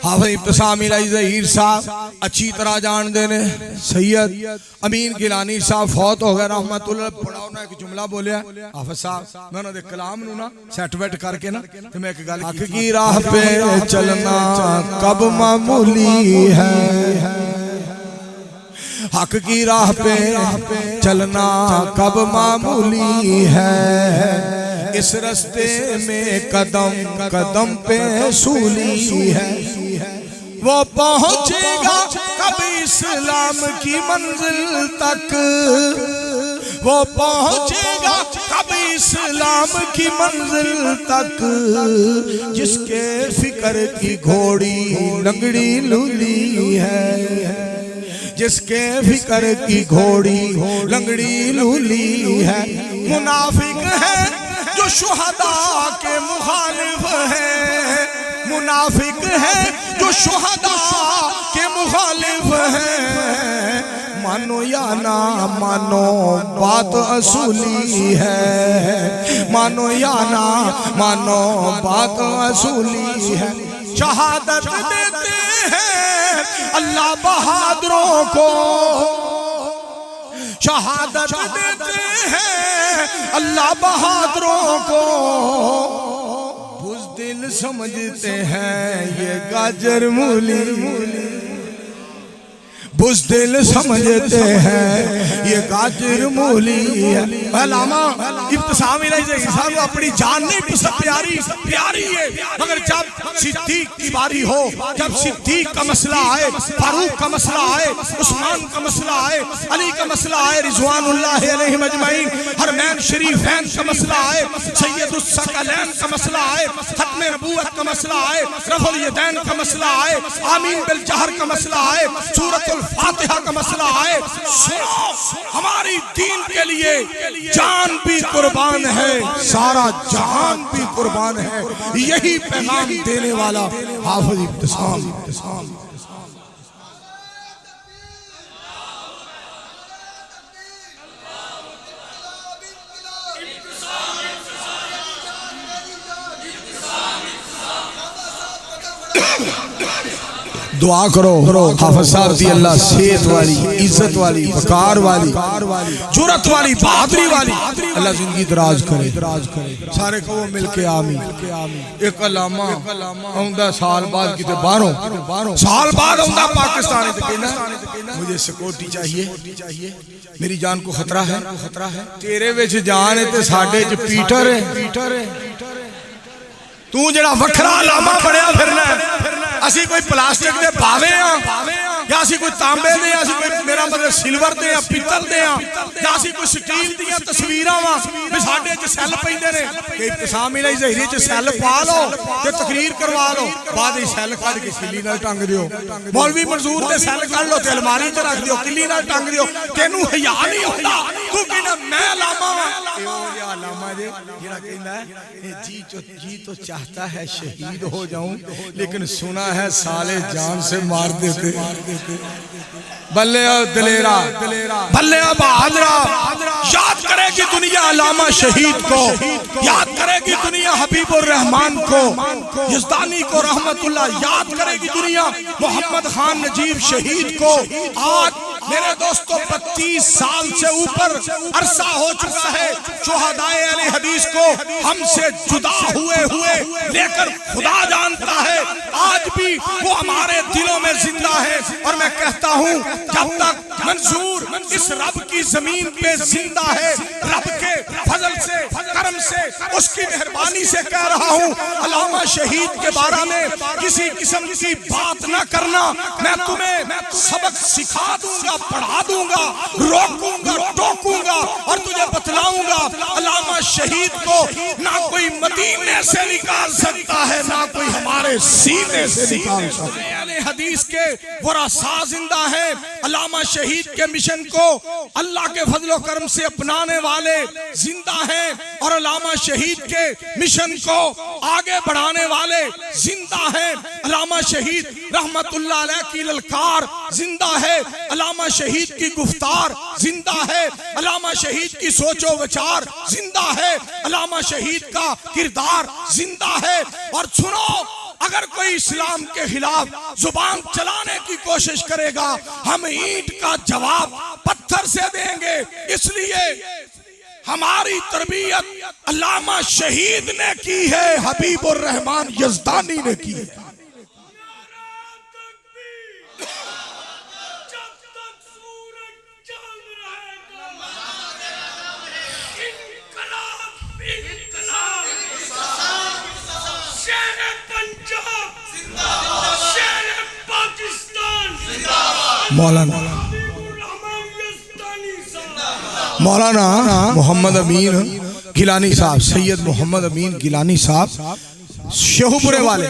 حافظ ابتسام الہی ظہیر صاحب اچھی طرح جان دینے سید امین گیلانی صاحب فوت ہو گئے رحمت اللہ بڑا انہوں نے ایک جملہ بولیا حافظ صاحب میں انہوں نے کلام نو نا سیٹ ویٹ کر کے نا تو میں ایک گل حق کی راہ پہ چلنا کب معمولی ہے حق کی راہ پہ چلنا کب معمولی ہے اس رستے میں قدم قدم پہ سولی ہے وہ پہنچے گا کبھی اسلام کی منزل تک وہ پہنچے گا کبھی اسلام کی منزل تک جس کے فکر کی گھوڑی لنگڑی لولی ہے جس کے فکر کی گھوڑی لنگڑی لولی ہے منافق ہے جو شہداء کے مخالف ہے منافق ہے جو شہداء کے مخالف ہے مانو یا نہ مانو بات اصولی ہے مانو یا نہ مانو بات اصولی ہے شہادت دیتے ہیں اللہ بہادروں کو شہادت دیتے ہیں اللہ بہادروں کو بزدل سمجھتے ہیں یہ گاجر مولی بزدل سمجھتے ہیں یہ گاجر مولی ہے علامہ ابتسام الہی ظہیر صاحب اپنی جان نہیں پیاری ہے مگر جب صدیق کی باری ہو جب صدیق کا مسئلہ آئے فاروق کا مسئلہ آئے عثمان کا مسئلہ آئے علی کا مسئلہ آئے رضوان اللہ علیہم اجمعین حرمین شریفین کا مسئلہ آئے سید الثقلین کا مسئلہ آئے ختم نبوت کا مسئلہ آئے رفع الیدین کا مسئلہ آئے آمین بالجہر کا مسئلہ آئے سورۃ فاتحہ کا مسئلہ آئے سنو ہماری دین کے لیے جان بھی قربان ہے سارا جہان بھی قربان ہے یہی پیغام دینے والا حافظ ابتسام دعا کرو حافظ صاحب رضی اللہ صحت والی عزت والی وقار والی جرأت والی بہادری والی اللہ زندگی دراز کرے سارے کو مل کے آمین ایک علامہ آؤندہ سال بعد کتے باہروں سال بعد آؤندہ پاکستانی تو کہنا مجھے سکوٹی چاہیے میری جان کو خطرہ ہے تیرے ویچ جان ہے تے ساڑھے جو پیٹر ہے تو جڑا وکھرا علامہ پڑیا پھرنا ہے اسی کوئی پلاسٹک دے باوے ہیں یا اسی کوئی تانبے دے یا اسی کوئی میرا مطلب سلور دے یا پیتل دے یا اسی کوئی سٹیل دے یا تصویرہ بھی ساڑھے جو سیل پہندے نے کہ ابتسام الہی ظہیر جو سیل پا لو جو تقریر کروا لو بعد ہی سیل کر کے کلی نہ ٹنگ دیو مولوی منظور دے سیل کر لو تے الماری تے رکھ دیو کلی نہ ٹنگ دیو کینو حیا نہیں ہوتا تو کہنا میں علامہ علامہ جی جڑا کہنا ہے جی تو چاہتا ہے شہید ہو جاؤں لیکن سنا ہے سالے جان سے مار دیتے بلے دلیرہ بلے بہادرہ یاد کرے گی دنیا علامہ شہید کو یاد کرے گی دنیا حبیب الرحمن کو یزدانی کو رحمت اللہ یاد کرے گی دنیا محمد خان نجیب شہید کو آج میرے دوستو 32 سال سے اوپر عرصہ ہو چکا ہے شہدائے اہل حدیث کو ہم سے جدا ہوئے لیکن خدا جانتا ہے آج بھی وہ ہمارے دلوں میں زندہ ہے اور میں کہتا ہوں جب تک منظور اس رب کی زمین پہ زندہ ہے رب کے فضل سے کرم سے اس کی مہربانی سے کہہ رہا ہوں علامہ شہید کے بارے میں کسی قسم کی بات نہ کرنا میں تمہیں سبق سکھا دوں گا پڑھا دوں گا روکوں گا ٹوکوں گا اور تجھے بتلاؤں گا علامہ شہید کو نہ کوئی مدینے سے نکال سکتا ہے نہ کوئی ہمارے سینے سے نکال سکتا ہے اہل حدیث کے ورثاء زندہ ہیں علامہ شہید کے مشن کو اللہ کے فضل و کرم سے اپنانے والے زندہ ہیں اور علامہ شہید کے مشن کو آگے بڑھانے والے زندہ ہیں علامہ شہید رحمت اللہ علیہ کی للکار زندہ ہے علامہ شہید کی گفتار زندہ ہے علامہ شہید کی سوچ و وچار زندہ ہے علامہ شہید کا کردار زندہ ہے اور سنو اگر کوئی اسلام کے خلاف زبان چلانے کی کوشش کرے گا ہم اینٹ کا جواب پتھر سے دیں گے. اس لیے ہماری تربیت علامہ شہید نے کی ہے, حبیب الرحمن یزدانی نے کی ہے. مولانا محمد امین گیلانی صاحب, سید محمد امین گیلانی صاحب شیخو پورے والے